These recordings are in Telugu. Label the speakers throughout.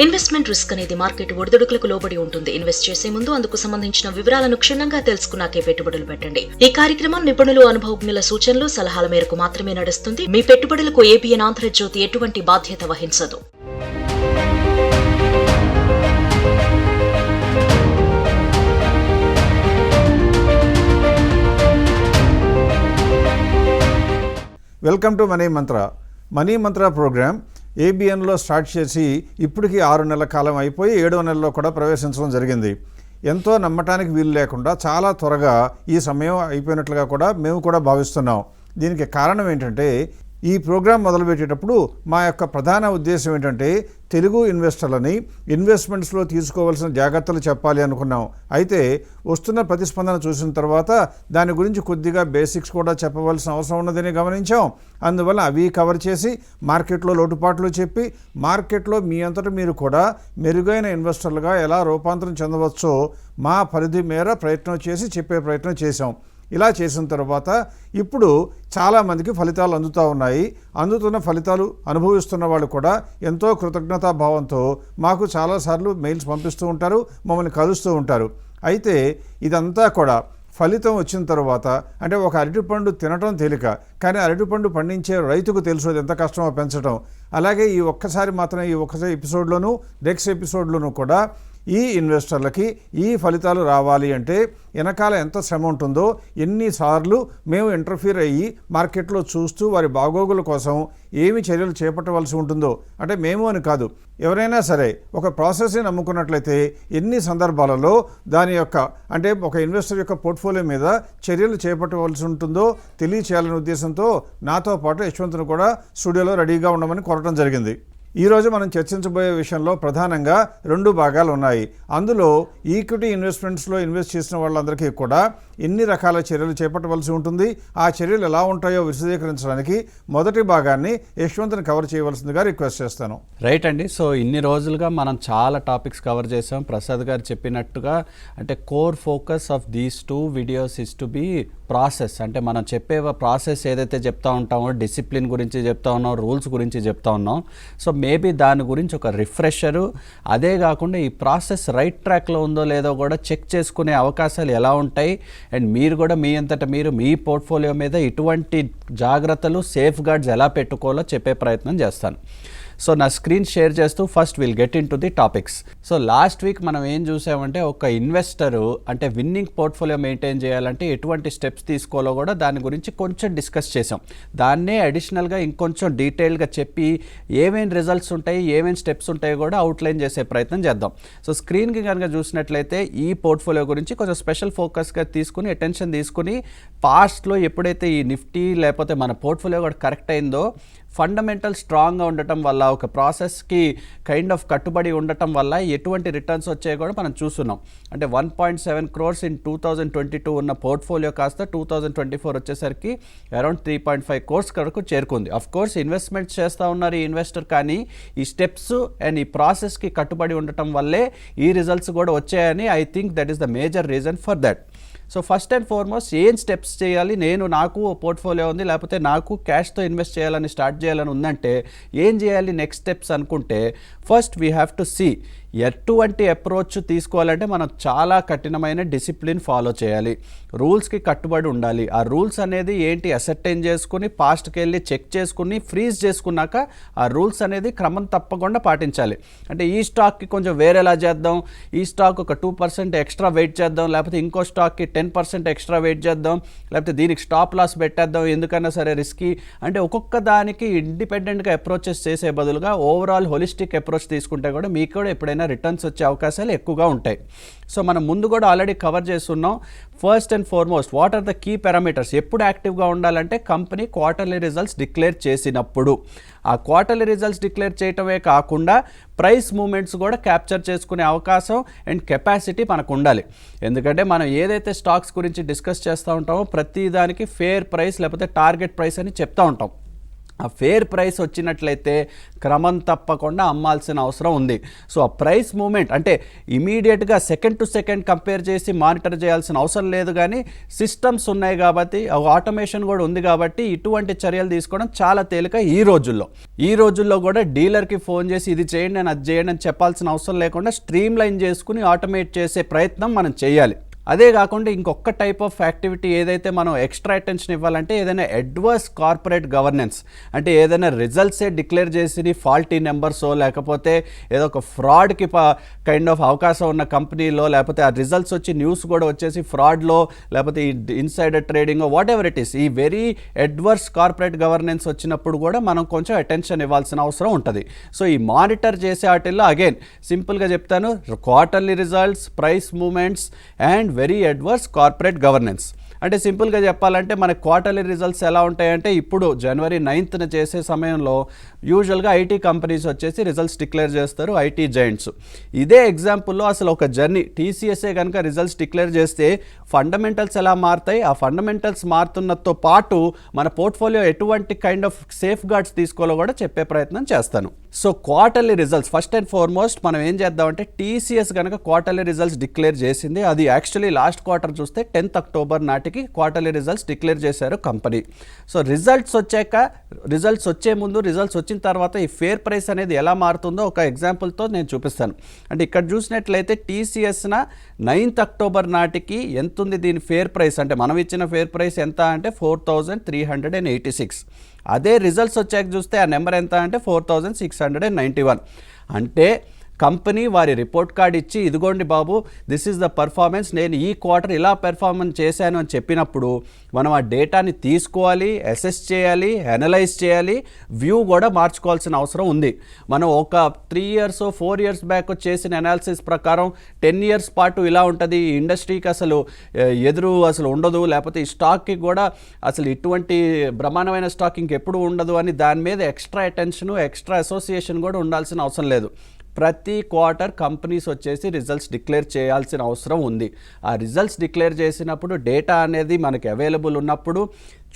Speaker 1: ఇన్వెస్ట్మెంట్ రిస్క్ అనేది మార్కెట్ ఒడిదుడుకులకు లోబడి ఉంటుంది. ఇన్వెస్ట్ చేసే ముందు అందుకు సంబంధించిన వివరాలను క్షుణ్ణంగా తెలుసుకున్నాకే పెట్టుబడులు పెట్టండి. ఈ కార్యక్రమం నిపుణులు, అనుభవజ్ఞుల సూచనలు, సలహాల మేరకు మాత్రమే నడుస్తుంది. మీ పెట్టుబడులకు ఏబిఎన్ ఆంధ్రజ్యోతి ఎటువంటి బాధ్యత వహించదు.
Speaker 2: Welcome to money Mantra programme ఏబిఎన్లో start చేసి ఇప్పటికీ 6 నెలల కాలం అయిపోయి 7వ నెలలో కూడా ప్రవేశించడం జరిగింది. ఎంతో నమ్మటానికి వీలు లేకుండా చాలా త్వరగా ఈ సమయం అయిపోయినట్లుగా కూడా మేము కూడా భావిస్తున్నాం. దీనికి కారణం ఏంటంటే ఈ ప్రోగ్రాం మొదలుపెట్టేటప్పుడు మా యొక్క ప్రధాన ఉద్దేశం ఏంటంటే తెలుగు ఇన్వెస్టర్లని ఇన్వెస్ట్మెంట్స్లో తీసుకోవాల్సిన జాగ్రత్తలు చెప్పాలి అనుకున్నాం. అయితే వస్తున్న ప్రతిస్పందన చూసిన తర్వాత దాని గురించి కొద్దిగా బేసిక్స్ కూడా చెప్పవలసిన అవసరం ఉన్నదని గమనించాం. అందువల్ల అవి కవర్ చేసి మార్కెట్లో లోటుపాట్లు చెప్పి మార్కెట్లో మీ అంతటా మీరు కూడా మెరుగైన ఇన్వెస్టర్లుగా ఎలా రూపాంతరం చెందవచ్చో మా పరిధి మేర ప్రయత్నం చేసి చెప్పే ప్రయత్నం చేశాం. ఇలా చేసిన తర్వాత ఇప్పుడు చాలామందికి ఫలితాలు అందుతున్న ఫలితాలు అనుభవిస్తున్న వాళ్ళు కూడా ఎంతో కృతజ్ఞతాభావంతో మాకు చాలాసార్లు మెయిల్స్ పంపిస్తూ ఉంటారు, మమ్మల్ని కలుస్తూ ఉంటారు. అయితే ఇదంతా కూడా ఫలితం వచ్చిన తర్వాత అంటే ఒక అరటిపండు తినటం తేలిక, కానీ అరటిపండు పండించే రైతుకు తెలుసు అది ఎంత కష్టమో పెంచడం. అలాగే ఈ ఒక్కసారి ఎపిసోడ్లోనూ నెక్స్ట్ ఎపిసోడ్లోనూ కూడా ఈ ఇన్వెస్టర్లకి ఈ ఫలితాలు రావాలి అంటే వెనకాల ఎంత శ్రమ ఉంటుందో, ఎన్నిసార్లు మేము ఇంటర్ఫీర్ అయ్యి మార్కెట్లో చూస్తూ వారి బాగోగుల కోసం ఏమి చర్యలు చేపట్టవలసి ఉంటుందో. అంటే మేము అని కాదు, ఎవరైనా సరే ఒక ప్రాసెస్ని నమ్ముకున్నట్లయితే ఎన్ని సందర్భాలలో దాని యొక్క అంటే ఒక ఇన్వెస్టర్ యొక్క పోర్ట్ఫోలియో మీద చర్యలు చేపట్టవలసి ఉంటుందో తెలియచేయాలనే ఉద్దేశంతో నాతో పాటు యశ్వంత్ను కూడా స్టూడియోలో రెడీగా ఉండమని కోరటం జరిగింది. ఈరోజు మనం చర్చించబోయే విషయంలో ప్రధానంగా 2 భాగాలు ఉన్నాయి. అందులో ఈక్విటీ ఇన్వెస్ట్మెంట్స్లో ఇన్వెస్ట్ చేసిన వాళ్ళందరికీ కూడా ఎన్ని రకాల చర్యలు చేపట్టవలసి ఉంటుంది, ఆ చర్యలు ఎలా ఉంటాయో విశదీకరించడానికి మొదటి భాగాన్ని యశ్వంత్ని కవర్ చేయవలసిందిగా రిక్వెస్ట్ చేస్తాను.
Speaker 3: రైట్ అండి. సో ఇన్ని రోజులుగా మనం చాలా టాపిక్స్ కవర్ చేసాం. ప్రసాద్ గారు చెప్పినట్టుగా అంటే core focus of these 2 videos is to be process. అంటే మనం చెప్పే ప్రాసెస్ ఏదైతే చెప్తా ఉంటామో డిసిప్లిన్ గురించి చెప్తా ఉన్నాం, రూల్స్ గురించి చెప్తా ఉన్నాం. సో మేబీ దాని గురించి ఒక రిఫ్రెషరు, అదే కాకుండా ఈ ప్రాసెస్ రైట్ ట్రాక్లో ఉందో లేదో కూడా చెక్ చేసుకునే అవకాశాలు ఎలా ఉంటాయి, అండ్ మీరు కూడా మీ అంతటా మీరు మీ పోర్ట్ఫోలియో మీద ఇటువంటి జాగ్రత్తలు, సేఫ్ గార్డ్స్ ఎలా పెట్టుకోవాలో చెప్పే ప్రయత్నం చేస్తాను. సో నా స్క్రీన్ షేర్ చేస్తూ first will get in to the topics. So last week మనం ఏం చూసామంటే ఒక ఇన్వెస్టరు అంటే విన్నింగ్ పోర్ట్ఫోలియో మెయింటైన్ చేయాలంటే ఎటువంటి స్టెప్స్ తీసుకోవాలో కూడా దాని గురించి కొంచెం డిస్కస్ చేసాం. దాన్నే అడిషనల్గా ఇంకొంచెం డీటెయిల్గా చెప్పి ఏమేమి రిజల్ట్స్ ఉంటాయి, ఏమేమి స్టెప్స్ ఉంటాయో కూడా అవుట్లైన్ చేసే ప్రయత్నం చేద్దాం. సో స్క్రీన్కి కనుక చూసినట్లయితే ఈ పోర్ట్ఫోలియో గురించి కొంచెం స్పెషల్ ఫోకస్గా తీసుకుని అటెన్షన్ తీసుకుని పాస్ట్లో ఎప్పుడైతే ఈ నిఫ్టీ లేకపోతే మన పోర్ట్ఫోలియో కూడా కరెక్ట్ అయిందో ఫండమెంటల్ స్ట్రాంగ్గా ఉండటం వల్ల ఒక ప్రాసెస్కి కైండ్ ఆఫ్ కట్టుబడి ఉండటం వల్ల ఎటువంటి రిటర్న్స్ వచ్చాయో కూడా మనం చూస్తున్నాం. అంటే 1.7 crores ఇన్ 2022 ఉన్న పోర్ట్ఫోలియో కాస్త 2024 వచ్చేసరికి అరౌండ్ 3.5 crores వరకు చేరుకుంది. అఫ్ కోర్స్ ఇన్వెస్ట్మెంట్ చేస్తూ ఉన్నారు ఈ ఇన్వెస్టర్, కానీ ఈ స్టెప్స్ అండ్ ఈ ప్రాసెస్కి కట్టుబడి ఉండటం వల్లే ఈ రిజల్ట్స్ కూడా వచ్చాయని I think that is the major reason for that. So first and foremost ఏం స్టెప్స్ చేయాలి, నాకు పోర్ట్ఫోలియో ఉంది లేకపోతే నాకు క్యాష్తో ఇన్వెస్ట్ చేయాలని స్టార్ట్ చేయాలని ఉందంటే ఏం చేయాలి నెక్స్ట్ స్టెప్స్ అనుకుంటే first we have to see ఎటువంటి అప్రోచ్ తీసుకోవాలంటే మనం చాలా కఠినమైన డిసిప్లిన్ ఫాలో చేయాలి, రూల్స్కి కట్టుబడి ఉండాలి. ఆ రూల్స్ అనేది ఏంటి అసర్టైన్ చేసుకుని పాస్ట్కి వెళ్ళి చెక్ చేసుకుని ఫ్రీజ్ చేసుకున్నాక ఆ రూల్స్ అనేది క్రమం తప్పకుండా పాటించాలి. అంటే ఈ స్టాక్కి కొంచెం వేరేలా చేద్దాం, ఈ స్టాక్ ఒక 2% ఎక్స్ట్రా వెయిట్ చేద్దాం, లేకపోతే ఇంకో స్టాక్కి 10% ఎక్స్ట్రా వెయిట్ చేద్దాం, లేకపోతే దీనికి స్టాప్ లాస్ పెట్టేద్దాం, ఎందుకన్నా సరే రిస్కీ. అంటే ఒక్కొక్క దానికి ఇండిపెండెంట్గా అప్రోచెస్ చేసే బదులుగా ఓవరాల్ హోలిస్టిక్ అప్రోచ్ తీసుకుంటే కూడా మీకు కూడా ఎప్పుడైనా రిటర్న్స్ వచ్చే అవకాశాలు ఎక్కువగా ఉంటాయి. సో మనం ముందు కూడా ఆల్రెడీ కవర్ చేస్తున్నాం. First and foremost what are the key parameters, ఎప్పుడు యాక్టివ్గా ఉండాలంటే కంపెనీ క్వార్టర్లీ రిజల్ట్స్ డిక్లేర్ చేసినప్పుడు. ఆ క్వార్టర్లీ రిజల్ట్స్ డిక్లేర్ చేయటమే కాకుండా ప్రైస్ మూమెంట్స్ కూడా క్యాప్చర్ చేసుకునే అవకాశం అండ్ కెపాసిటీ మనకు ఉండాలి. ఎందుకంటే మనం ఏదైతే స్టాక్స్ గురించి డిస్కస్ చేస్తూ ఉంటామో ప్రతి దానికి ఫేర్ ప్రైస్ లేకపోతే టార్గెట్ ప్రైస్ అని చెప్తూ ఉంటాం. ఆ ఫేర్ ప్రైస్ వచ్చినట్లయితే క్రమం తప్పకుండా అమ్మాల్సిన అవసరం ఉంది. సో ఆ ప్రైస్ మూమెంట్ అంటే ఇమీడియట్గా సెకండ్ టు సెకండ్ కంపేర్ చేసి మానిటర్ చేయాల్సిన అవసరం లేదు, కానీ సిస్టమ్స్ ఉన్నాయి కాబట్టి ఆటోమేషన్ కూడా ఉంది కాబట్టి ఇటువంటి చర్యలు తీసుకోవడం చాలా తేలిక. ఈ రోజుల్లో కూడా డీలర్కి ఫోన్ చేసి ఇది చేయండి అని అది చేయండి అని చెప్పాల్సిన అవసరం లేకుండా స్ట్రీమ్ లైన్ చేసుకుని ఆటోమేట్ చేసే ప్రయత్నం మనం చేయాలి. అదే కాకుండా ఇంకొక టైప్ ఆఫ్ యాక్టివిటీ ఏదైతే మనం ఎక్స్ట్రా అటెన్షన్ ఇవ్వాలంటే ఏదైనా అడ్వర్స్ కార్పొరేట్ గవర్నెన్స్, అంటే ఏదైనా రిజల్ట్సే డిక్లేర్ చేసి ఫాల్టీ నెంబర్సో లేకపోతే ఏదో ఒక ఫ్రాడ్కి కైండ్ ఆఫ్ అవకాశం ఉన్న కంపెనీలో, లేకపోతే ఆ రిజల్ట్స్ వచ్చి న్యూస్ కూడా వచ్చేసి ఫ్రాడ్లో లేకపోతే insider trading what ever it is, ఈ వెరీ అడ్వర్స్ కార్పొరేట్ గవర్నెన్స్ వచ్చినప్పుడు కూడా మనం కొంచెం అటెన్షన్ ఇవ్వాల్సిన అవసరం ఉంటుంది. సో ఈ మానిటర్ చేసే వాటిల్లో అగైన్ సింపుల్గా చెప్తాను, quarterly results, price moments and very adverse corporate governance. అంటే సింపుల్గా చెప్పాలంటే మన క్వార్టర్లీ రిజల్ట్స్ ఎలా ఉంటాయంటే ఇప్పుడు జనవరి 9th చేసే సమయంలో యూజువల్గా ఐటీ కంపెనీస్ వచ్చేసి రిజల్ట్స్ డిక్లేర్ చేస్తారు, ఐటీ జైంట్స్. ఇదే ఎగ్జాంపుల్లో అసలు ఒక జర్నీ టీసీఎస్ఏ కనుక రిజల్ట్స్ డిక్లేర్ చేస్తే ఫండమెంటల్స్ ఎలా మారుతాయి, ఆ ఫండమెంటల్స్ మారుతున్నతో పాటు మన పోర్ట్ఫోలియో ఎటువంటి కైండ్ ఆఫ్ సేఫ్ గార్డ్స్ తీసుకోవాలో కూడా చెప్పే ప్రయత్నం చేస్తాను. So quarterly results first and foremost మనం ఏం చేద్దామంటే టీసీఎస్ కనుక క్వార్టర్లీ రిజల్ట్స్ డిక్లేర్ చేసింది, అది యాక్చువల్లీ లాస్ట్ క్వార్టర్ చూస్తే 10th October నాటికి క్వార్టర్లీ రిజల్ట్స్ డిక్లేర్ చేశారు కంపెనీ. సో రిజల్ట్స్ వచ్చాక, రిజల్ట్స్ వచ్చే ముందు, రిజల్ట్స్ వచ్చిన తర్వాత ఈ ఫేర్ ప్రైస్ అనేది ఎలా మారుతుందో ఒక ఎగ్జాంపుల్తో నేను చూపిస్తాను. అంటే ఇక్కడ చూసినట్లయితే టీసీఎస్న 9th October నాటికి ఎంత ఉంది దీని ఫేర్ ప్రైస్, అంటే మనం ఇచ్చిన ఫేర్ ప్రైస్ ఎంత అంటే 4,386. అదే రిజల్ట్స్ వచ్చాక చూస్తే ఆ నెంబర్ ఎంత అంటే 4,691. అంటే కంపెనీ వారి రిపోర్ట్ కార్డ్ ఇచ్చి ఇదిగోండి బాబు దిస్ ఈజ్ ద పర్ఫార్మెన్స్, నేను ఈ క్వార్టర్ ఇలా పెర్ఫార్మెన్స్ చేశాను అని చెప్పినప్పుడు మనం ఆ డేటాని తీసుకోవాలి, అసెస్ చేయాలి, అనలైజ్ చేయాలి, వ్యూ కూడా మార్చుకోవాల్సిన అవసరం ఉంది. మనం ఒక 3 years 4 years బ్యాక్ చేసిన అనాలిసిస్ ప్రకారం 10 years పాటు ఇలా ఉంటుంది, ఈ ఇండస్ట్రీకి అసలు అసలు ఉండదు, లేకపోతే ఈ స్టాక్కి కూడా అసలు ఇటువంటి బ్రహ్మాండమైన స్టాక్ ఇంకెప్పుడు ఉండదు అని దాని మీద ఎక్స్ట్రా అటెన్షన్, ఎక్స్ట్రా అసోసియేషన్ కూడా ఉండాల్సిన అవసరం లేదు. ప్రతి క్వార్టర్ కంపెనీస్ వచ్చేసి రిజల్ట్స్ డిక్లేర్ చేయాల్సిన అవసరం ఉంది. ఆ రిజల్ట్స్ డిక్లేర్ చేసినప్పుడు డేటా అనేది మనకి అవైలబుల్ ఉన్నప్పుడు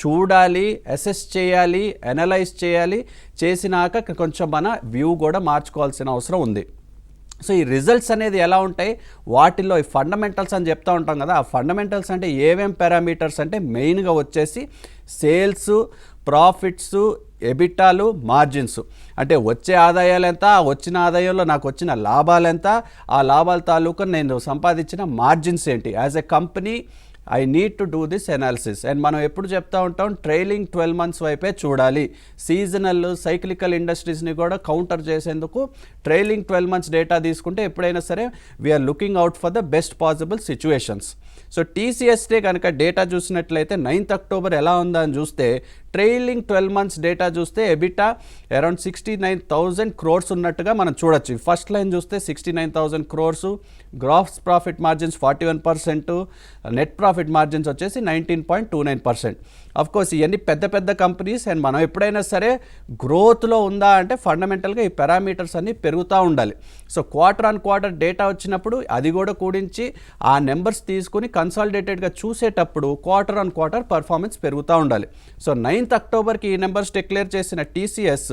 Speaker 3: చూడాలి, అసెస్ చేయాలి, అనలైజ్ చేయాలి, చేసినాక కొంచెం మన వ్యూ కూడా మార్చుకోవాల్సిన అవసరం ఉంది. సో ఈ రిజల్ట్స్ అనేది ఎలా ఉంటాయి, వాటిల్లో ఈ ఫండమెంటల్స్ అని చెప్తూ ఉంటాం కదా, ఆ ఫండమెంటల్స్ అంటే ఏమేం పారామీటర్స్ అంటే మెయిన్గా వచ్చేసి సేల్స్, ప్రాఫిట్స్, ఎబిటాలు, మార్జిన్స్. అంటే వచ్చే ఆదాయాలు ఎంత, వచ్చిన ఆదాయంలో నాకు వచ్చిన లాభాలు ఎంత, ఆ లాభాల తాలూకా నేను సంపాదించిన మార్జిన్స్ ఏంటి. As a company I need to do this analysis. And మనం ఎప్పుడు చెప్తా ఉంటాం ట్రైలింగ్ 12 months వైపే చూడాలి. సీజనల్ సైక్లికల్ ఇండస్ట్రీస్ని కూడా కౌంటర్ చేసేందుకు ట్రైలింగ్ 12 months డేటా తీసుకుంటే ఎప్పుడైనా సరే we're looking out for the best possible situations. So టీసీఎస్టే కనుక డేటా చూసినట్లయితే 9th October ఎలా ఉందని చూస్తే ట్రైలింగ్ 12 months డేటా చూస్తే ఎబిటా అరౌండ్ 69,000 crores ఉన్నట్టుగా మనం చూడొచ్చు. ఫస్ట్ లైన్ చూస్తే 69,000 crores, gross profit margins 41%, net profit margins వచ్చేసి 19.29%. అఫ్కోర్స్ ఇవన్నీ పెద్ద పెద్ద కంపెనీస్. అండ్ మనం ఎప్పుడైనా సరే గ్రోత్లో ఉందా అంటే ఫండమెంటల్గా ఈ పారామీటర్స్ అన్నీ పెరుగుతూ ఉండాలి. So quarter on quarter data వచ్చినప్పుడు అది కూడా కూడించి ఆ నెంబర్స్ తీసుకుని కన్సాలిడేటెడ్గా చూసేటప్పుడు క్వార్టర్ ఆన్ క్వార్టర్ పర్ఫార్మెన్స్ పెరుగుతూ ఉండాలి. సో 9th Octoberకి ఈ నెంబర్స్ డిక్లేర్ చేసిన టీసీఎస్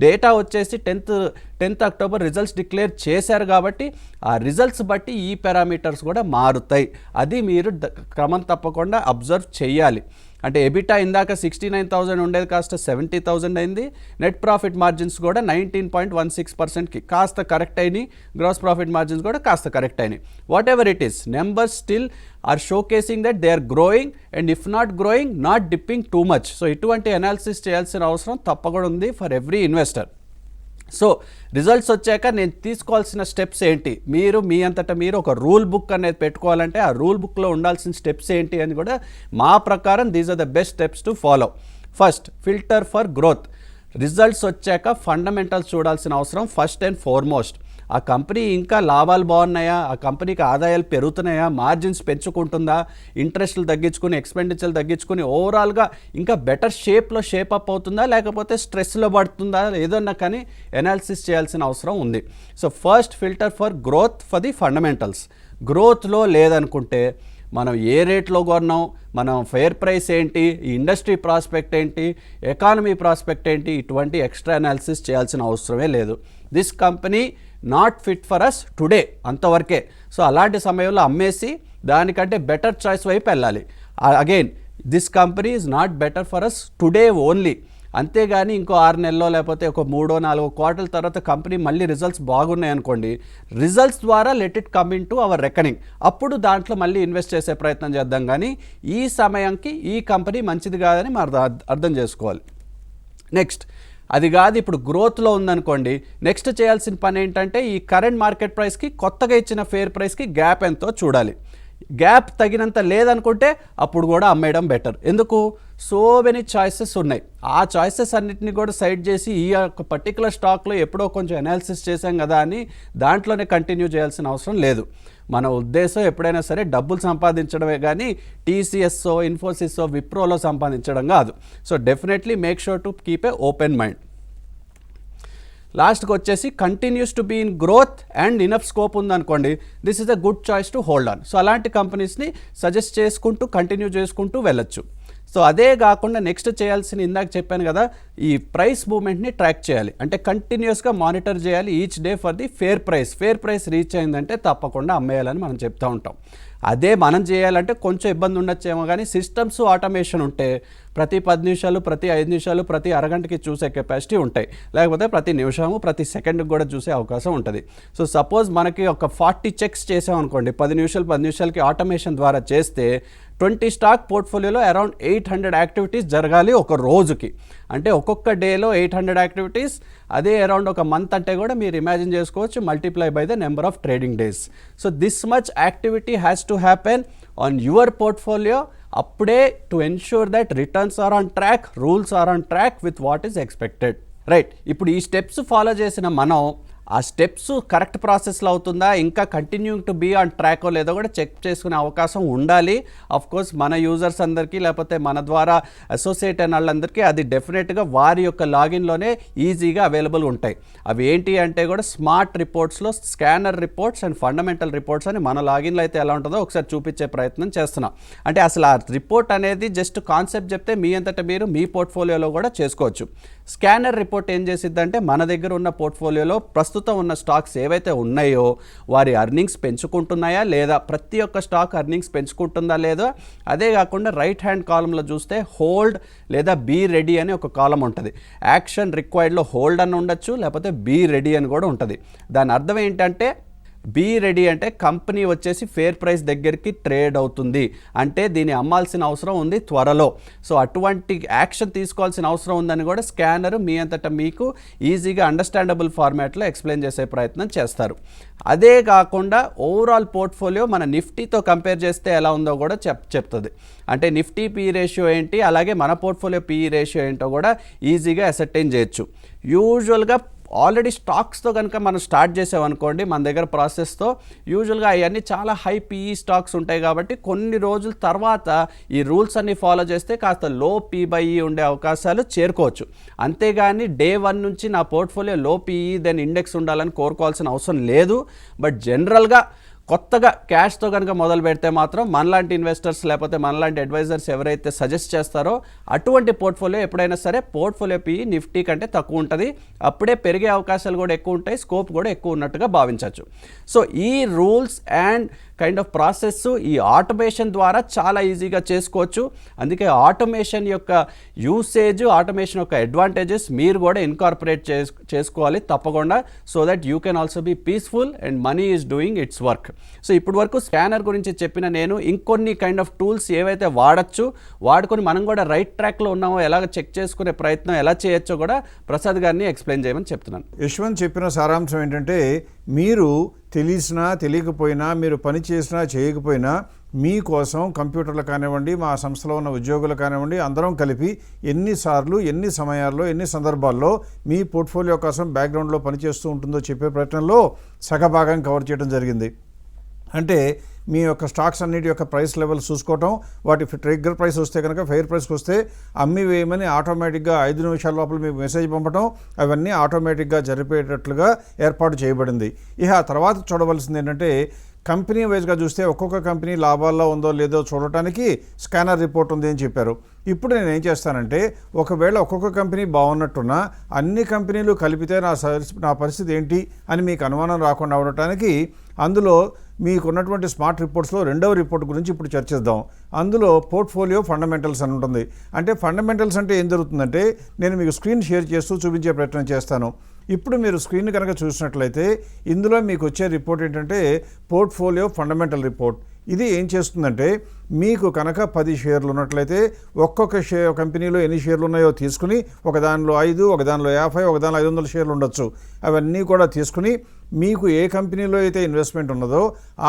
Speaker 3: డేటా వచ్చేసి 10th October రిజల్ట్స్ డిక్లేర్ చేశారు కాబట్టి ఆ రిజల్ట్స్ బట్టి ఈ పారామీటర్స్ కూడా మారుతాయి. అది మీరు క్రమం తప్పకుండా అబ్జర్వ్ చేయాలి. అంటే ఎబిటా ఇందాక 69,000 ఉండేది కాస్త 70,000 అయింది, నెట్ ప్రాఫిట్ మార్జిన్స్ కూడా 19.16%కి కాస్త కరెక్ట్ అయినాయి, గ్రాస్ ప్రాఫిట్ మార్జిన్స్ కూడా కాస్త కరెక్ట్ అయినాయి. Whatever it is, numbers still are showcasing that they are growing and if not growing not dipping too much. So ఇటువంటి అనాలిసిస్ చేయాల్సిన అవసరం తప్పకుండా ఉంది for every investor. So results వచ్చాక నేను తీసుకోవాల్సిన స్టెప్స్ ఏంటి, మీరు మీ అంతటా మీరు ఒక రూల్ బుక్ అనేది పెట్టుకోవాలంటే ఆ రూల్ బుక్లో ఉండాల్సిన స్టెప్స్ ఏంటి అని కూడా మా ప్రకారం these are the best steps to follow. First, filter for growth. Results వచ్చాక ఫండమెంటల్స్ చూడాల్సిన అవసరం ఫస్ట్ అండ్ ఫార్మోస్ట్. ఆ కంపెనీ ఇంకా లాభాలు బాగున్నాయా, ఆ కంపెనీకి ఆదాయాలు పెరుగుతున్నాయా, మార్జిన్స్ పెంచుకుంటుందా, ఇంట్రెస్ట్లు తగ్గించుకుని ఎక్స్పెండిచర్లు తగ్గించుకుని ఓవరాల్గా ఇంకా బెటర్ షేప్లో షేపప్ అవుతుందా, లేకపోతే స్ట్రెస్లో పడుతుందా, ఏదన్నా కానీ అనాలిసిస్ చేయాల్సిన అవసరం ఉంది. So first filter for growth for the fundamentals. గ్రోత్లో లేదనుకుంటే మనం ఏ రేట్లో కొన్నాం, మనం ఫెయిర్ ప్రైస్ ఏంటి, ఈ ఇండస్ట్రీ ప్రాస్పెక్ట్ ఏంటి, ఎకానమీ ప్రాస్పెక్ట్ ఏంటి, ఇటువంటి ఎక్స్ట్రా అనాలిసిస్ చేయాల్సిన అవసరమే లేదు. This company not fit for us today, అంతవరకే. సో అలాంటి సమయంలో అమ్మేసి దానికంటే బెటర్ చాయిస్ వైపు వెళ్ళాలి. Again this company is not better for us today only. అంతేగాని ఇంకో 6 నెలలో లేకపోతే ఒక 3-4 క్వార్టర్ల తర్వాత కంపెనీ మళ్ళీ రిజల్ట్స్ బాగున్నాయి అనుకోండి, రిజల్ట్స్ ద్వారా let it come in to our reckoning, అప్పుడు దాంట్లో మళ్ళీ ఇన్వెస్ట్ చేసే ప్రయత్నం చేద్దాం. కానీ ఈ సమయంకి ఈ కంపెనీ మంచిది కాదని మనం అర్థం చేసుకోవాలి. నెక్స్ట్ అది కాదు, ఇప్పుడు గ్రోత్లో ఉందనుకోండి, నెక్స్ట్ చేయాల్సిన పని ఏంటంటే ఈ కరెంట్ మార్కెట్ ప్రైస్కి కొత్తగా ఇచ్చిన ఫేర్ ప్రైస్కి గ్యాప్ ఎంతో చూడాలి. గ్యాప్ తగినంత లేదనుకుంటే అప్పుడు కూడా అమ్మేయడం బెటర్. ఎందుకు, సో మెనీ చాయిసెస్ ఉన్నాయి. ఆ చాయిసెస్ అన్నిటిని కూడా సైడ్ చేసి ఈ యొక్క పర్టికులర్ స్టాక్లో ఎప్పుడో కొంచెం అనాలిసిస్ చేశాం కదా అని దాంట్లోనే కంటిన్యూ చేయాల్సిన అవసరం లేదు. మన ఉద్దేశం ఎప్పుడైనా సరే డబ్బులు సంపాదించడమే కానీ టీసీఎస్ఓ, ఇన్ఫోసిస్ఓ, విప్రోలో సంపాదించడం కాదు. So definitely make sure to keep a open mind. లాస్ట్కి వచ్చేసి continues to be in growth and enough scope ఉందనుకోండి, this is a good choice to hold on. So అలాంటి కంపెనీస్ని సజెస్ట్ చేసుకుంటూ కంటిన్యూ చేసుకుంటూ వెళ్ళొచ్చు. సో అదే కాకుండా నెక్స్ట్ చేయాల్సిన, ఇందాక చెప్పాను కదా, ఈ ప్రైస్ మూవ్మెంట్ని ట్రాక్ చేయాలి. అంటే కంటిన్యూస్గా మానిటర్ చేయాలి each day for the fair price. Fair price reach అయిందంటే తప్పకుండా అమ్మేయాలని మనం చెప్తూ ఉంటాం. అదే మనం చేయాలంటే కొంచెం ఇబ్బంది ఉండొచ్చేమో, కానీ సిస్టమ్స్ ఆటోమేషన్ ఉంటే ప్రతి 10 నిమిషాలు, ప్రతి 5 నిమిషాలు, ప్రతి అరగంటకి చూసే కెపాసిటీ ఉంటాయి. లేకపోతే ప్రతి నిమిషము, ప్రతి సెకండ్కి కూడా చూసే అవకాశం ఉంటుంది. సో సపోజ్ మనకి ఒక 40 చెక్స్ చేసాం అనుకోండి, 10 నిమిషాలకి ఆటోమేషన్ ద్వారా చేస్తే 20 స్టాక్ పోర్ట్ఫోలియోలో అరౌండ్ 800 యాక్టివిటీస్ జరగాలి ఒక రోజుకి. అంటే ఒక్కొక్క డేలో 800 యాక్టివిటీస్, అదే అరౌండ్ ఒక మంత్ అంటే కూడా మీరు ఇమాజిన్ చేసుకోవచ్చు, multiply by the number of trading days. So this much activity has to happen on your portfolio. అప్పుడే to ensure that returns are on track, rules are on track with what is expected. Right, ఇప్పుడు ఈ స్టెప్స్ ఫాలో చేసిన మనం ఆ స్టెప్స్ కరెక్ట్ ప్రాసెస్లో అవుతుందా, ఇంకా continuing to be on track లేదో కూడా చెక్ చేసుకునే అవకాశం ఉండాలి. ఆఫ్ కోర్స్ మన యూజర్స్ అందరికీ, లేకపోతే మన ద్వారా అసోసియేట్ అయిన వాళ్ళందరికీ అది డెఫినెట్గా వారి యొక్క లాగిన్లోనే ఈజీగా అవైలబుల్ ఉంటాయి. అవి ఏంటి అంటే కూడా స్మార్ట్ రిపోర్ట్స్లో scanner reports and fundamental reports అని మన లాగిన్లో అయితే ఎలా ఉంటుందో ఒకసారి చూపించే ప్రయత్నం చేస్తున్నాం. అంటే అసలు ఆ రిపోర్ట్ అనేది జస్ట్ కాన్సెప్ట్ చెప్తే మీ అంతటా మీరు మీ పోర్ట్ఫోలియోలో కూడా చేసుకోవచ్చు. స్కానర్ రిపోర్ట్ ఏం చేసిద్దంటే మన దగ్గర ఉన్న పోర్ట్ఫోలియోలో ప్రస్తుతం ఉన్న స్టాక్స్ ఏవైతే ఉన్నాయో వారి అర్నింగ్స్ పెంచుకుంటున్నాయా లేదా, ప్రతి ఒక్క స్టాక్ అర్నింగ్స్ పెంచుకుంటుందా లేదా. అదే కాకుండా రైట్ హ్యాండ్ కాలంలో చూస్తే హోల్డ్ లేదా బీ రెడీ అని ఒక కాలం ఉంటుంది. యాక్షన్ రిక్వైర్డ్లో హోల్డ్ అని ఉండొచ్చు, లేకపోతే బీ రెడీ అని కూడా ఉంటుంది. దాని అర్థం ఏంటంటే బీ రెడీ అంటే కంపెనీ వచ్చేసి ఫేర్ ప్రైస్ దగ్గరికి ట్రేడ్ అవుతుంది అంటే దీన్ని అమ్మాల్సిన అవసరం ఉంది త్వరలో. సో అటువంటి యాక్షన్ తీసుకోవాల్సిన అవసరం ఉందని కూడా స్కానర్ మీ అంతటా మీకు ఈజీగా అండర్స్టాండబుల్ ఫార్మాట్లో ఎక్స్ప్లెయిన్ చేసే ప్రయత్నం చేస్తారు. అదే కాకుండా ఓవరాల్ పోర్ట్ఫోలియో మన నిఫ్టీతో కంపేర్ చేస్తే ఎలా ఉందో కూడా చెప్తుంది. అంటే నిఫ్టీ పీ రేషియో ఏంటి, అలాగే మన పోర్ట్ఫోలియో పీ రేషియో ఏంటో కూడా ఈజీగా అసర్టైన్ చేయొచ్చు. యూజువల్గా ఆల్రెడీ స్టాక్స్తో కనుక మనం స్టార్ట్ చేసామనుకోండి, మన దగ్గర ప్రాసెస్తో యూజువల్గా అవన్నీ చాలా హై పీఈ స్టాక్స్ ఉంటాయి కాబట్టి కొన్ని రోజుల తర్వాత ఈ రూల్స్ అన్ని ఫాలో చేస్తే కాస్త లో పీ/ఈ ఉండే అవకాశాలు చేరుకోవచ్చు. అంతేగాని డే 1 నుంచి నా పోర్ట్ఫోలియో లో పీఈ దెన్ ఇండెక్స్ ఉండాలని కోరుకోవాల్సిన అవసరం లేదు. బట్ జనరల్గా కొత్తగా క్యాష్తో కనుక మొదలు పెడితే మాత్రం మనలాంటి ఇన్వెస్టర్స్ లేకపోతే మనలాంటి అడ్వైజర్స్ ఎవరైతే సజెస్ట్ చేస్తారో అటువంటి పోర్ట్ఫోలియో ఎప్పుడైనా సరే పోర్ట్ఫోలియో పీ నిఫ్టీ కంటే తక్కువ ఉంటుంది. అప్పుడే పెరిగే అవకాశాలు కూడా ఎక్కువ ఉంటాయి, స్కోప్ కూడా ఎక్కువ ఉన్నట్టుగా భావించవచ్చు. సో ఈ rules and kind of process ఈ ఆటోమేషన్ ద్వారా చాలా ఈజీగా చేసుకోవచ్చు. అందుకే ఆటోమేషన్ యొక్క యూసేజ్, ఆటోమేషన్ యొక్క అడ్వాంటేజెస్ మీరు కూడా ఇన్కార్పొరేట్ చేసుకోవాలి తప్పకుండా. So that you can also be peaceful and money is doing its work. So ఇప్పటి వరకు స్కానర్ గురించి చెప్పిన నేను ఇంకొన్ని కైండ్ ఆఫ్ టూల్స్ ఏవైతే వాడుకొని మనం కూడా రైట్ ట్రాక్లో ఉన్నామో ఎలాగ చెక్ చేసుకునే ప్రయత్నం ఎలా చేయొచ్చో కూడా ప్రసాద్ గారిని ఎక్స్ప్లెయిన్ చేయమని చెప్తున్నాను.
Speaker 2: యశ్వంత్ చెప్పిన సారాంశం ఏంటంటే మీరు తెలిసినా తెలియకపోయినా, మీరు పని చేసినా చేయకపోయినా మీకోసం కంప్యూటర్లు కానివ్వండి, మా సంస్థలో ఉన్న ఉద్యోగులు కానివ్వండి, అందరం కలిపి ఎన్నిసార్లు, ఎన్ని సమయాల్లో, ఎన్ని సందర్భాల్లో మీ పోర్ట్ఫోలియో కోసం బ్యాక్గ్రౌండ్లో పనిచేస్తూ ఉంటుందో చెప్పే ప్రయత్నంలో సగభాగం కవర్ చేయడం జరిగింది. అంటే మీ యొక్క స్టాక్స్ అన్నిటి యొక్క ప్రైస్ లెవెల్స్ చూసుకోవటం, వాటి ట్రిగ్గర్ ప్రైస్ వస్తే కనుక ఫెయిర్ ప్రైస్కి వస్తే అమ్మి వేయమని ఆటోమేటిక్గా 5 నిమిషాల లోపల మీకు మెసేజ్ పంపడం, అవన్నీ ఆటోమేటిక్గా జరిపేటట్లుగా ఏర్పాటు చేయబడింది. ఇక ఆ తర్వాత చూడవలసింది ఏంటంటే కంపెనీ వైజ్గా చూస్తే ఒక్కొక్క కంపెనీ లాభాల్లో ఉందో లేదో చూడటానికి స్కానర్ రిపోర్ట్ ఉంది అని చెప్పారు. ఇప్పుడు నేను ఏం చేస్తానంటే ఒకవేళ ఒక్కొక్క కంపెనీ బాగున్నట్టున్నా అన్ని కంపెనీలు కలిపితే నా పరిస్థితి ఏంటి అని మీకు అనుమానం రాకుండా ఉండటానికి అందులో మీకున్నటువంటి స్మార్ట్ రిపోర్ట్స్లో రెండవ రిపోర్ట్ గురించి ఇప్పుడు చర్చిద్దాం. అందులో పోర్ట్ఫోలియో ఫండమెంటల్స్ అని ఉంటుంది. అంటే ఫండమెంటల్స్ అంటే ఏం జరుగుతుందంటే నేను మీకు స్క్రీన్ షేర్ చేస్తూ చూపించే ప్రయత్నం చేస్తాను. ఇప్పుడు మీరు స్క్రీన్ కనుక చూసినట్లయితే ఇందులో మీకు వచ్చే రిపోర్ట్ ఏంటంటే పోర్ట్ఫోలియో ఫండమెంటల్ రిపోర్ట్. ఇది ఏం చేస్తుందంటే మీకు కనుక 10 షేర్లు ఉన్నట్లయితే ఒక్కొక్క కంపెనీలో ఎన్ని షేర్లు ఉన్నాయో తీసుకుని ఒక దానిలో 5, ఒక దానిలో 50, ఒక దానిలో 500 షేర్లు ఉండొచ్చు. అవన్నీ కూడా తీసుకుని మీకు ఏ కంపెనీలో అయితే ఇన్వెస్ట్మెంట్ ఉన్నదో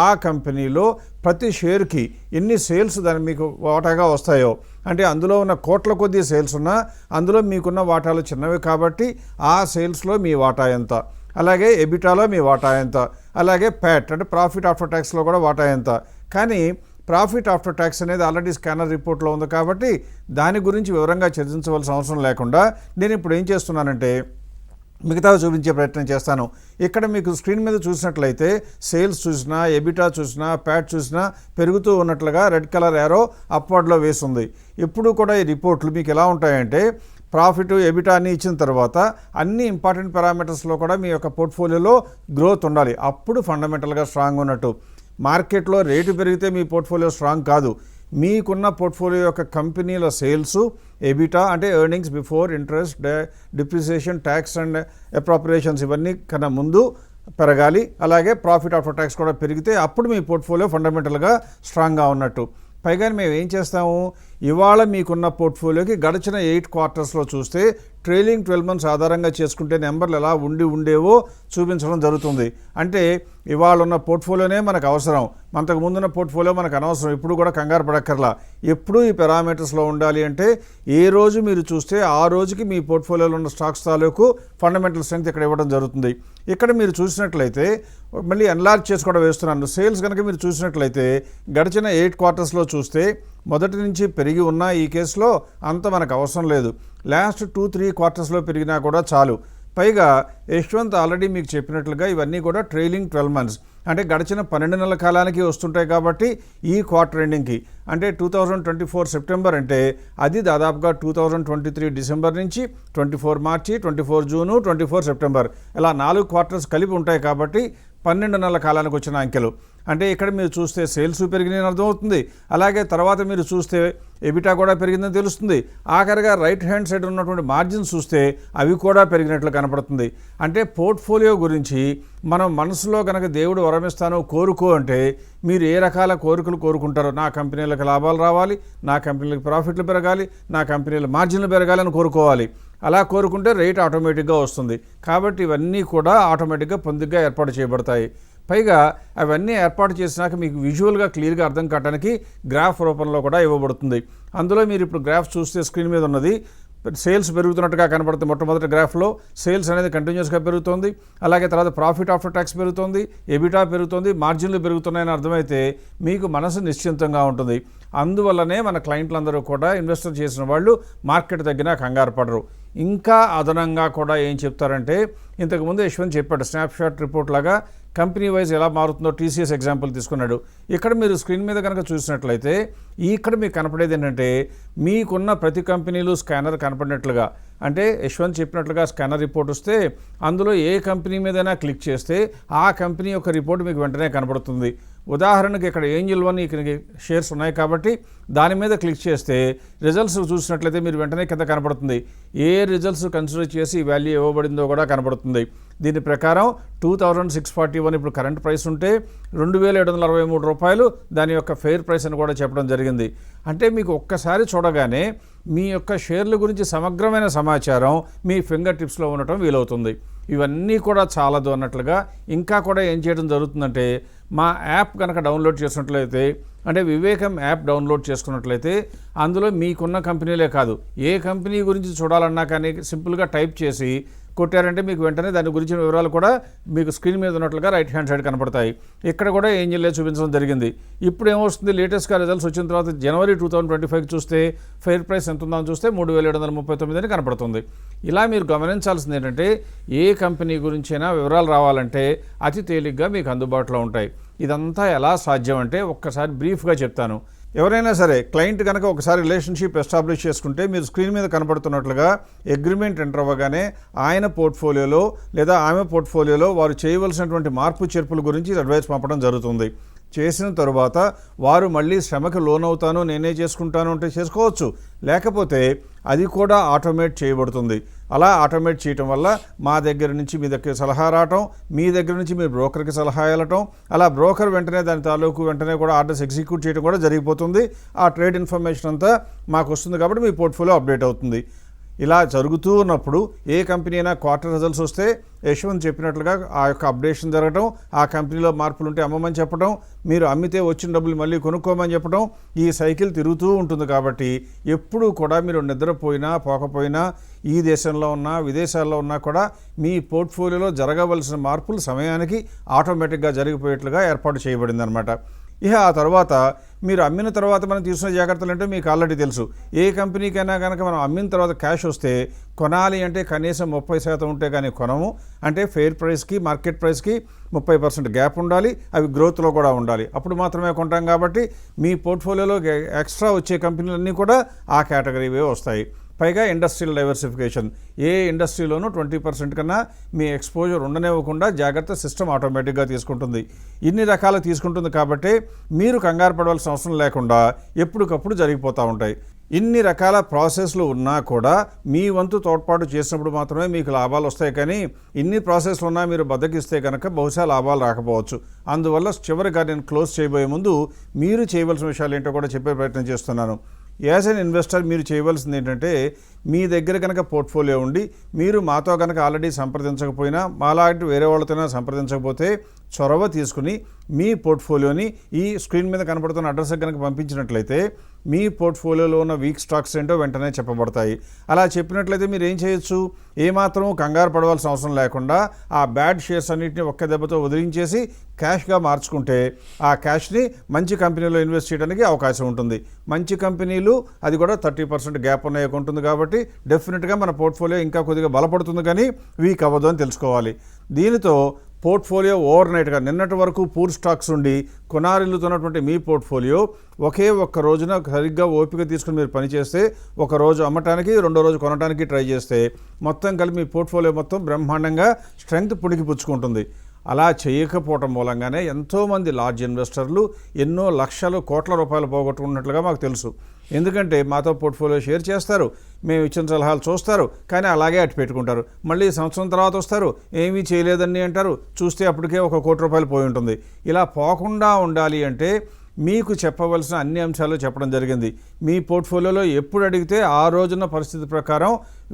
Speaker 2: ఆ కంపెనీలో ప్రతి షేర్కి ఎన్ని సేల్స్ దాని మీకు వాటాగా వస్తాయో, అంటే అందులో ఉన్న కోట్ల కొద్దీ సేల్స్ ఉన్నా అందులో మీకున్న వాటాలు చిన్నవి కాబట్టి ఆ సేల్స్లో మీ వాటా ఎంత, అలాగే ఎబిటాలో మీ వాటా ఎంత, అలాగే ప్యాట్ అంటే ప్రాఫిట్ ఆఫ్టర్ ట్యాక్స్లో కూడా వాటా ఎంత. కానీ ప్రాఫిట్ ఆఫ్టర్ ట్యాక్స్ అనేది ఆల్రెడీ స్కానర్ రిపోర్ట్లో ఉంది కాబట్టి దాని గురించి వివరంగా చర్చించవలసిన అవసరం లేకుండా నేను ఇప్పుడు ఏం చేస్తున్నానంటే మిగతావి చూపించే ప్రయత్నం చేస్తాను. ఇక్కడ మీకు స్క్రీన్ మీద చూసినట్లయితే సేల్స్ చూసినా, ఎబిటా చూసినా, ప్యాట్ చూసినా పెరుగుతూ ఉన్నట్లుగా రెడ్ కలర్ యారో అప్వర్డ్లో వేస్తుంది. ఎప్పుడు కూడా ఈ రిపోర్ట్లు మీకు ఎలా ఉంటాయంటే ప్రాఫిట్, ఎబిటా అన్ని ఇచ్చిన తర్వాత అన్ని ఇంపార్టెంట్ పారామీటర్స్లో కూడా మీ యొక్క పోర్ట్ఫోలియోలో గ్రోత్ ఉండాలి. అప్పుడు ఫండమెంటల్గా స్ట్రాంగ్ ఉన్నట్టు. మార్కెట్లో రేటు పెరిగితే మీ పోర్ట్ఫోలియో స్ట్రాంగ్ కాదు. మీకున్న పోర్ట్ఫోలియో యొక్క కంపెనీల సేల్స్, ఎబిటా అంటే earnings before interest, depreciation, tax and appropriations ఇవన్నీ కన్నా ముందు పెరగాలి. అలాగే ప్రాఫిట్ ఆఫ్టర్ ట్యాక్స్ కూడా పెరిగితే అప్పుడు మీ పోర్ట్ఫోలియో ఫండమెంటల్గా స్ట్రాంగ్గా ఉన్నట్టు. పైగా మేము ఏం చేస్తాము, ఇవాళ మీకున్న పోర్ట్ఫోలియోకి గడిచిన 8 క్వార్టర్స్లో చూస్తే ట్రైలింగ్ 12 మంత్స్ ఆధారంగా చేసుకుంటే నెంబర్లు ఎలా ఉండేవో చూపించడం జరుగుతుంది. అంటే ఇవాళ ఉన్న పోర్ట్ఫోలియోనే మనకు అవసరం, అంతకు ముందున్న పోర్ట్ఫోలియో మనకు అనవసరం. ఇప్పుడు కూడా కంగారు పడక్కర్లా. ఎప్పుడు ఈ పారామీటర్స్లో ఉండాలి అంటే ఏ రోజు మీరు చూస్తే ఆ రోజుకి మీ పోర్ట్ఫోలియోలో ఉన్న స్టాక్స్ తాలూకు ఫండమెంటల్ స్ట్రెంగ్త్ ఇక్కడ ఇవ్వడం జరుగుతుంది. ఇక్కడ మీరు చూసినట్లయితే మళ్ళీ ఎన్లార్జ్ చేసి కూడా వేస్తున్నాను. సేల్స్ కనుక మీరు చూసినట్లయితే గడిచిన 8 క్వార్టర్స్లో చూస్తే మొదటి నుంచి పెరిగి ఉన్న ఈ కేసులో అంత మనకు అవసరం లేదు. లాస్ట్ 2-3 క్వార్టర్స్లో పెరిగినా కూడా చాలు. పైగా యశ్వంత్ ఆల్రెడీ మీకు చెప్పినట్లుగా ఇవన్నీ కూడా ట్రైలింగ్ 12 మంత్స్ అంటే గడిచిన 12 నెలల కాలానికి వస్తుంటాయి కాబట్టి ఈ క్వార్టర్ ఎండింగ్కి అంటే 2024 సెప్టెంబర్ అంటే అది దాదాపుగా 2023 డిసెంబర్ నుంచి 24 మార్చి, 24 జూను, 24 సెప్టెంబర్ ఇలా 4 క్వార్టర్స్ కలిపి ఉంటాయి కాబట్టి 12 నెలల కాలానికి వచ్చిన అంకెలు. అంటే ఇక్కడ మీరు చూస్తే సేల్స్ పెరిగినాయని అర్థమవుతుంది. అలాగే తర్వాత మీరు చూస్తే ఎబిటా కూడా పెరిగిందని తెలుస్తుంది. ఆఖరిగా రైట్ హ్యాండ్ సైడ్ ఉన్నటువంటి మార్జిన్స్ చూస్తే అవి కూడా పెరిగినట్లు కనపడుతుంది. అంటే పోర్ట్ఫోలియో గురించి మనం మనసులో కనుక దేవుడు వరమిస్తానో కోరుకో అంటే మీరు ఏ రకాల కోరికలు కోరుకుంటారో, నా కంపెనీలకు లాభాలు రావాలి, నా కంపెనీలకు ప్రాఫిట్లు పెరగాలి, నా కంపెనీల మార్జిన్లు పెరగాలి అని కోరుకోవాలి. అలా కోరుకుంటే రేట్ ఆటోమేటిక్గా వస్తుంది. కాబట్టి ఇవన్నీ కూడా ఆటోమేటిక్గా పొందిగ్గా ఏర్పాటు చేయబడతాయి. పైగా అవన్నీ ఏర్పాటు చేసినాక మీకు విజువల్గా క్లియర్గా అర్థం కావడానికి గ్రాఫ్ రూపంలో కూడా ఇవ్వబడుతుంది. అందులో మీరు ఇప్పుడు గ్రాఫ్ చూస్తే స్క్రీన్ మీద ఉన్నది సేల్స్ పెరుగుతున్నట్టుగా కనబడుతుంది. మొట్టమొదటి గ్రాఫ్లో సేల్స్ అనేది కంటిన్యూస్గా పెరుగుతుంది. అలాగే తర్వాత ప్రాఫిట్ ఆఫ్టర్ ట్యాక్స్ పెరుగుతుంది, ఎబిటా పెరుగుతుంది, మార్జిన్లు పెరుగుతున్నాయని అర్థమైతే మీకు మనసు నిశ్చింతంగా ఉంటుంది. అందువల్లనే మన క్లయింట్లందరూ కూడా ఇన్వెస్టర్ చేసిన వాళ్ళు మార్కెట్ తగ్గినా కంగారు పడరు. ఇంకా అదనంగా కూడా ఏం చెప్తారంటే ఇంతకుముందు యశ్వంత్ చెప్పాడు స్నాప్షాట్ రిపోర్ట్ లాగా కంపెనీ వైజ్ ఎలా మారుతుందో టీసీఎస్ ఎగ్జాంపుల్ తీసుకున్నాడు. ఇక్కడ మీరు స్క్రీన్ మీద కనుక చూసినట్లయితే ఇక్కడ మీకు కనపడేది ఏంటంటే మీకున్న ప్రతి కంపెనీలు స్కానర్ కనపడినట్లుగా, అంటే యశ్వంత్ చెప్పినట్లుగా స్కానర్ రిపోర్ట్ వస్తే అందులో ఏ కంపెనీ మీదైనా క్లిక్ చేస్తే ఆ కంపెనీ యొక్క రిపోర్ట్ మీకు వెంటనే కనపడుతుంది. ఉదాహరణకి ఇక్కడ ఏంజిల్ 1 ఇక్కడ షేర్స్ ఉన్నాయి కాబట్టి దాని మీద క్లిక్ చేస్తే రిజల్ట్స్ చూసినట్లయితే మీరు వెంటనే కింద కనపడుతుంది. ఏ రిజల్ట్స్ కన్సిడర్ చేసి వాల్యూ ఇవ్వబడిందో కూడా కనపడుతుంది. దీని ప్రకారం 2641 ఇప్పుడు కరెంట్ ప్రైస్ ఉంటే 2763 రూపాయలు దాని యొక్క ఫెయిర్ ప్రైస్ అని కూడా చెప్పడం జరిగింది. అంటే మీకు ఒక్కసారి చూడగానే మీ యొక్క షేర్ల గురించి సమగ్రమైన సమాచారం మీ ఫింగర్ టిప్స్లో ఉండటం వీలవుతుంది. ఇవన్నీ కూడా చాలదు అన్నట్లుగా ఇంకా కూడా ఏం చేయడం జరుగుతుందంటే మా యాప్ కనుక డౌన్లోడ్ చేసుకున్నట్లయితే అంటే వివేకం యాప్ డౌన్లోడ్ చేసుకున్నట్లయితే అందులో మీకున్న కంపెనీలే కాదు ఏ కంపెనీ గురించి చూడాలన్నా కానీ సింపుల్గా టైప్ చేసి కొట్టారంటే మీకు వెంటనే దాని గురించిన వివరాలు కూడా మీకు స్క్రీన్ మీద ఉన్నట్లుగా రైట్ హ్యాండ్ సైడ్ కనపడతాయి. ఇక్కడ కూడా ఏంజిల్ చూపించడం జరిగింది. ఇప్పుడు ఏమొస్తుంది, లేటెస్ట్గా రిజల్ట్స్ వచ్చిన తర్వాత జనవరి 2025 చూస్తే ఫెయిర్ ప్రైస్ ఎంత ఉందని చూస్తే 3739 అని కనపడుతుంది. ఇలా మీరు గమనించాల్సింది ఏంటంటే ఏ కంపెనీ గురించైనా వివరాలు రావాలంటే అతి తేలిగ్గా మీకు అందుబాటులో ఉంటాయి. ఇదంతా ఎలా సాధ్యం అంటే ఒక్కసారి బ్రీఫ్గా చెప్తాను. ఎవరైనా సరే క్లయింట్ కనుక ఒకసారి రిలేషన్షిప్ ఎస్టాబ్లిష్ చేసుకుంటే మీరు స్క్రీన్ మీద కనపడుతున్నట్లుగా అగ్రిమెంట్ ఎంటర్ అవ్వగానే ఆయన పోర్ట్ఫోలియోలో లేదా ఆమె పోర్ట్ఫోలియోలో వారు చేయవలసినటువంటి మార్పు చేర్పుల గురించి అడ్వైస్ పంపడం జరుగుతుంది. చేసిన తరువాత వారు మళ్ళీ శ్రమకు లోనవుతాను నేనే చేసుకుంటాను అంటే చేసుకోవచ్చు, లేకపోతే అది కూడా ఆటోమేట్ చేయబడుతుంది. అలా ఆటోమేట్ చేయటం వల్ల మా దగ్గర నుంచి మీ దగ్గర సలహా రావటం, మీ దగ్గర నుంచి మీ బ్రోకర్కి సలహా వెళ్ళటం, అలా బ్రోకర్ వెంటనే దాని తాలూకు వెంటనే కూడా ఆర్డర్స్ ఎగ్జిక్యూట్ చేయడం కూడా జరిగిపోతుంది. ఆ ట్రేడ్ ఇన్ఫర్మేషన్ అంతా మాకు వస్తుంది కాబట్టి మీ పోర్ట్ఫోలియో అప్డేట్ అవుతుంది. ఇలా జరుగుతూ ఉన్నప్పుడు ఏ కంపెనీ అయినా క్వార్టర్ రిజల్ట్స్ వస్తే యశ్వంత్ చెప్పినట్లుగా ఆ యొక్క అప్డేషన్ జరగడం, ఆ కంపెనీలో మార్పులు ఉంటే అమ్మమని చెప్పడం, మీరు అమ్మితే వచ్చిన డబ్బులు మళ్ళీ కొనుక్కోమని చెప్పడం, ఈ సైకిల్ తిరుగుతూ ఉంటుంది. కాబట్టి ఎప్పుడూ కూడా మీరు నిద్రపోయినా పోకపోయినా ఈ దేశంలో ఉన్నా విదేశాల్లో ఉన్నా కూడా మీ పోర్ట్ఫోలియోలో జరగవలసిన మార్పులు సమయానికి ఆటోమేటిక్గా జరిగిపోయేట్లుగా ఏర్పాటు చేయబడింది అనమాట. ఇక ఆ తర్వాత మీరు అమ్మిన తర్వాత మనం తీసుకున్న జాగ్రత్తలు అంటే మీకు ఆల్రెడీ తెలుసు. ఏ కంపెనీకైనా కనుక మనం అమ్మిన తర్వాత క్యాష్ వస్తే కొనాలి అంటే కనీసం 30% ఉంటే కానీ కొనము. అంటే ఫెయిర్ ప్రైస్కి మార్కెట్ ప్రైస్కి 30% గ్యాప్ ఉండాలి, అవి గ్రోత్లో కూడా ఉండాలి, అప్పుడు మాత్రమే కొంటాం. కాబట్టి మీ పోర్ట్ఫోలియోలో ఎక్స్ట్రా వచ్చే కంపెనీలన్నీ కూడా ఆ కేటగిరీవే వస్తాయి. పైగా ఇండస్ట్రియల్ డైవర్సిఫికేషన్, ఏ ఇండస్ట్రీలోనూ 20% కన్నా మీ ఎక్స్పోజర్ ఉండనివ్వకుండా జాగ్రత్త సిస్టమ్ ఆటోమేటిక్గా తీసుకుంటుంది. ఇన్ని రకాలు తీసుకుంటుంది కాబట్టి మీరు కంగారు పడవలసిన అవసరం లేకుండా ఎప్పటికప్పుడు జరిగిపోతూ ఉంటాయి. ఇన్ని రకాల ప్రాసెస్లు ఉన్నా కూడా మీ వంతు తోడ్పాటు చేసినప్పుడు మాత్రమే మీకు లాభాలు వస్తాయి. కానీ ఇన్ని ప్రాసెస్లు ఉన్నా మీరు బద్దకిస్తే కనుక బహుశా లాభాలు రాకపోవచ్చు. అందువల్ల చివరిగా నేను క్లోజ్ చేయబోయే ముందు మీరు చేయవలసిన విషయాలు ఏంటో కూడా చెప్పే ప్రయత్నం చేస్తున్నాను. యాజ్ అన్ ఇన్వెస్టర్ మీరు చేయవలసింది ఏంటంటే మీ దగ్గర కనుక పోర్ట్ఫోలియో ఉండి మీరు మాతో కనుక ఆల్రెడీ సంప్రదించకపోయినా మాలాంటి వేరే వాళ్ళతోనే సంప్రదించకపోతే చొరవ తీసుకుని మీ పోర్ట్ఫోలియోని ఈ స్క్రీన్ మీద కనపడుతున్న అడ్రస్కి కనుక పంపించినట్లయితే మీ పోర్ట్ఫోలియోలో ఉన్న వీక్ స్టాక్స్ ఏంటో వెంటనే చెప్పబడతాయి. అలా చెప్పినట్లయితే మీరు ఏం చేయొచ్చు, ఏమాత్రం కంగారు పడవలసిన అవసరం లేకుండా ఆ బ్యాడ్ షేర్స్ అన్నింటినీ ఒక్క దెబ్బతో వదిలించేసి క్యాష్గా మార్చుకుంటే ఆ క్యాష్ని మంచి కంపెనీలో ఇన్వెస్ట్ చేయడానికి అవకాశం ఉంటుంది. మంచి కంపెనీలు అది కూడా 30% గ్యాప్ ఉన్నాయి ఉంటుంది కాబట్టి డెఫినెట్గా మన పోర్ట్ఫోలియో ఇంకా కొద్దిగా బలపడుతుంది, కానీ వీక్ అవ్వదు అని తెలుసుకోవాలి. దీనితో పోర్ట్ఫోలియో ఓవర్ నైట్గా నిన్నటి వరకు పూర్ స్టాక్స్ ఉండి కొనారిల్లుతున్నటువంటి మీ పోర్ట్ఫోలియో ఒకే ఒక్క రోజున సరిగ్గా ఓపిక తీసుకుని మీరు పనిచేస్తే, ఒక రోజు అమ్మటానికి రెండో రోజు కొనడానికి ట్రై చేస్తే మొత్తం కలిపి మీ పోర్ట్ఫోలియో మొత్తం బ్రహ్మాండంగా స్ట్రెంగ్త్ పుణికిపుచ్చుకుంటుంది. అలా చేయకపోవటం మూలంగానే ఎంతోమంది లార్జ్ ఇన్వెస్టర్లు ఎన్నో లక్షలు కోట్ల రూపాయలు పోగొట్టుకున్నట్లుగా మాకు తెలుసు. ఎందుకంటే మాతో పోర్ట్ఫోలియో షేర్ చేస్తారు, మేము ఇచ్చిన సలహాలు చూస్తారు, కానీ అలాగే అటు పెట్టుకుంటారు. మళ్ళీ సంవత్సరం తర్వాత వస్తారు, ఏమీ చేయలేదని అంటారు, చూస్తే అప్పటికే ₹1 కోటి పోయి ఉంటుంది. ఇలా పోకుండా ఉండాలి అంటే మీకు చెప్పవలసిన అన్ని అంశాలు చెప్పడం జరిగింది. మీ పోర్ట్ఫోలియోలో ఎప్పుడు అడిగితే ఆ రోజున పరిస్థితి ప్రకారం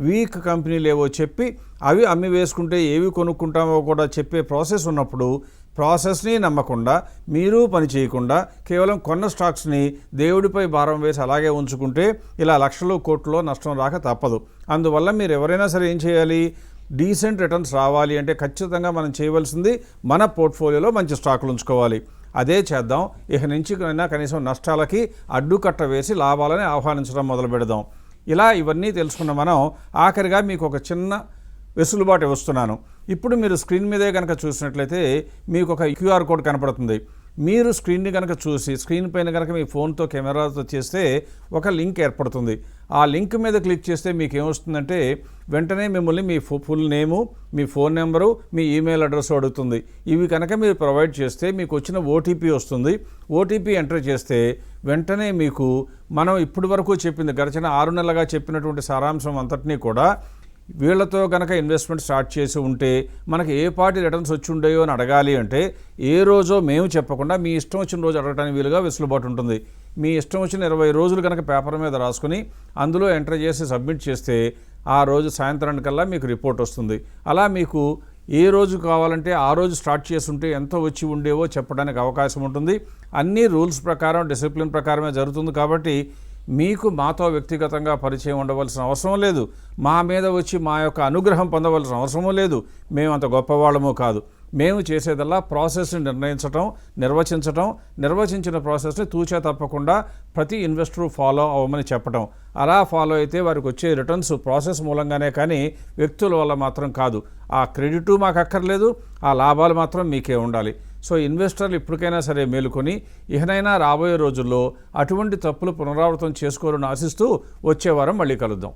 Speaker 2: వీక్ కంపెనీలు ఏవో చెప్పి అవి అమ్మి వేసుకుంటే ఏవి కొనుక్కుంటామో కూడా చెప్పే ప్రాసెస్ ఉన్నప్పుడు ప్రాసెస్ని నమ్మకుండా మీరు పని చేయకుండా కేవలం కొన్న స్టాక్స్ని దేవుడిపై భారం వేసి అలాగే ఉంచుకుంటే ఇలా లక్షలు కోట్లలో నష్టం రాక తప్పదు. అందువల్ల మీరు ఎవరైనా సరే ఏం చేయాలి, డీసెంట్ రిటర్న్స్ రావాలి అంటే ఖచ్చితంగా మనం చేయవలసింది మన పోర్ట్ఫోలియోలో మంచి స్టాకులు ఉంచుకోవాలి. అదే చేద్దాం. ఇక నుంచి కనీసం నష్టాలకి అడ్డుకట్ట వేసి లాభాలని ఆహ్వానించడం మొదలు పెడదాం. ఇలా ఇవన్నీ తెలుసుకున్న మనం ఆఖరిగా మీకు ఒక చిన్న వెసులుబాటు వస్తున్నాను. ఇప్పుడు మీరు స్క్రీన్ మీదే కనుక చూసినట్లయితే మీకు ఒక QR కోడ్ కనపడుతుంది. మీరు స్క్రీన్ని కనుక చూసి స్క్రీన్ పైన కనుక మీ ఫోన్తో కెమెరాతో చేస్తే ఒక లింక్ ఏర్పడుతుంది. ఆ లింక్ మీద క్లిక్ చేస్తే మీకు ఏమొస్తుందంటే వెంటనే మిమ్మల్ని మీ ఫుల్ నేము, మీ ఫోన్ నెంబరు, మీ ఈమెయిల్ అడ్రస్ అడుగుతుంది. ఇవి కనుక మీరు ప్రొవైడ్ చేస్తే మీకు వచ్చిన OTP వస్తుంది. OTP ఎంటర్ చేస్తే వెంటనే మీకు మనం ఇప్పటి వరకు చెప్పింది గడిచిన 6 నెలలుగా చెప్పినటువంటి సారాంశం అంతటినీ కూడా వీళ్లతో కనుక ఇన్వెస్ట్మెంట్ స్టార్ట్ చేసి ఉంటే మనకి ఏ పార్టీ రిటర్న్స్ వచ్చి ఉండేయో అని అడగాలి అంటే ఏ రోజో మేము చెప్పకుండా మీ ఇష్టం వచ్చిన రోజు అడగడానికి వీలుగా వెసులుబాటు ఉంటుంది. మీ ఇష్టం వచ్చిన 20 రోజులు కనుక పేపర్ మీద రాసుకుని అందులో ఎంటర్ చేసి సబ్మిట్ చేస్తే ఆ రోజు సాయంత్రానికల్లా మీకు రిపోర్ట్ వస్తుంది. అలా మీకు ఏ రోజు కావాలంటే ఆ రోజు స్టార్ట్ చేస్తుంటే ఎంత వచ్చి ఉండేవో చెప్పడానికి అవకాశం ఉంటుంది. అన్ని రూల్స్ ప్రకారం డిసిప్లిన్ ప్రకారమే జరుగుతుంది. కాబట్టి మీకు మాతో వ్యక్తిగతంగా పరిచయం ఉండవలసిన అవసరం లేదు, మా మీద వచ్చి మా యొక్క అనుగ్రహం పొందవలసిన అవసరమూ లేదు. మేము అంత గొప్పవాళ్ళము కాదు. మేము చేసేదల్లా ప్రాసెస్ని నిర్వచించటం, నిర్వచించిన ప్రాసెస్ని తూచా తప్పకుండా ప్రతి ఇన్వెస్టరు ఫాలో అవ్వమని చెప్పటం. అలా ఫాలో అయితే వారికి వచ్చే రిటర్న్స్ ప్రాసెస్ మూలంగానే కానీ వ్యక్తుల వల్ల మాత్రం కాదు. ఆ క్రెడిటు మాకు అక్కర్లేదు, ఆ లాభాలు మాత్రం మీకే ఉండాలి. సో ఇన్వెస్టర్లు ఇప్పటికైనా సరే మేలుకొని ఇకనైనా రాబోయే రోజుల్లో అటువంటి తప్పులు పునరావృతం చేసుకోవాలని ఆశిస్తూ వచ్చే వారం మళ్ళీ కలుద్దాం.